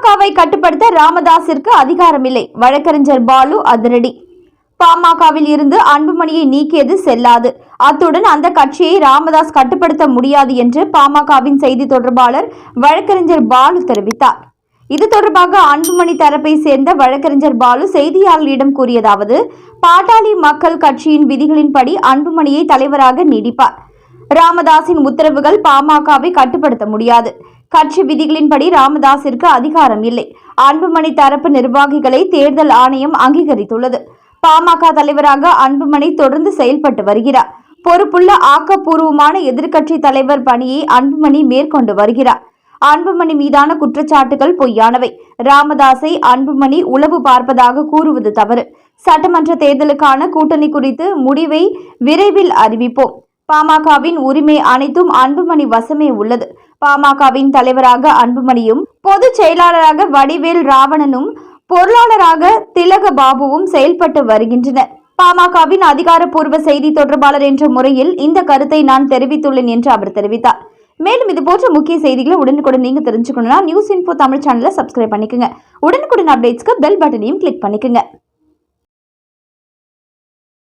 பாமகவை கட்டுப்படுத்த ராமதாசிற்கு அதிகாரமில்லை. வழக்கறிஞர் பாலு அதிரடி. பாமகவில் இருந்து அன்புமணியை நீக்கியது செல்லாது. அத்துடன் அந்த கட்சியை ராமதாஸ் கட்டுப்படுத்த முடியாது என்று பாமகவின் செய்தி தொடர்பாளர் வழக்கறிஞர் பாலு தெரிவித்தார். இது தொடர்பாக அன்புமணி தரப்பை சேர்ந்த வழக்கறிஞர் பாலு செய்தியாளர்களிடம் கூறியதாவது: பாட்டாளி மக்கள் கட்சியின் விதிகளின்படி அன்புமணியை தலைவராக நீடிப்பார். ராமதாஸின் உத்தரவுகள் பாமகவை கட்டுப்படுத்த முடியாது. கட்சி விதிகளின்படி ராமதாஸிற்கு அதிகாரம் இல்லை. அன்புமணி தரப்பு நிர்வாகிகளை தேர்தல் ஆணையம் அங்கீகரித்துள்ளது. பாமக தலைவராக அன்புமணி தொடர்ந்து செயல்பட்டு வருகிறார். பொறுப்புள்ள ஆக்கப்பூர்வமான எதிர்க்கட்சி தலைவர் பணியை அன்புமணி மேற்கொண்டு வருகிறார். அன்புமணி மீதான குற்றச்சாட்டுகள் பொய்யானவை. ராமதாஸை அன்புமணி உளவு பார்ப்பதாக கூறுவது தவறு. சட்டமன்ற தேர்தலுக்கான கூட்டணி குறித்து முடிவை விரைவில் அறிவிப்போம். பாமகவின் உரிமை அனைத்தும் அன்புமணி வசமே உள்ளது. பாமகவின் தலைவராக அன்புமணியும், பொதுச் செயலாளராக வடிவேல் ராவணனும், பொருளாளராக திலக பாபுவும் செயல்பட்டு வருகின்றனர். பாமகவின் அதிகாரப்பூர்வ செய்தி தொடர்பாளர் என்ற முறையில் இந்த கருத்தை நான் தெரிவித்துள்ளேன் என்று அவர் தெரிவித்தார். மேலும் இதுபோன்ற முக்கிய செய்திகளை உடனுக்குடன் நீங்க தெரிஞ்சுக்கணும்னா நியூஸ் இன்ஃபோ தமிழ் சேனலை சப்ஸ்கிரைப் பண்ணிக்கோங்க. உடனுக்குடன் அப்டேட்ஸ்க்கு பெல் பட்டனையும் கிளிக் பண்ணிக்கோங்க.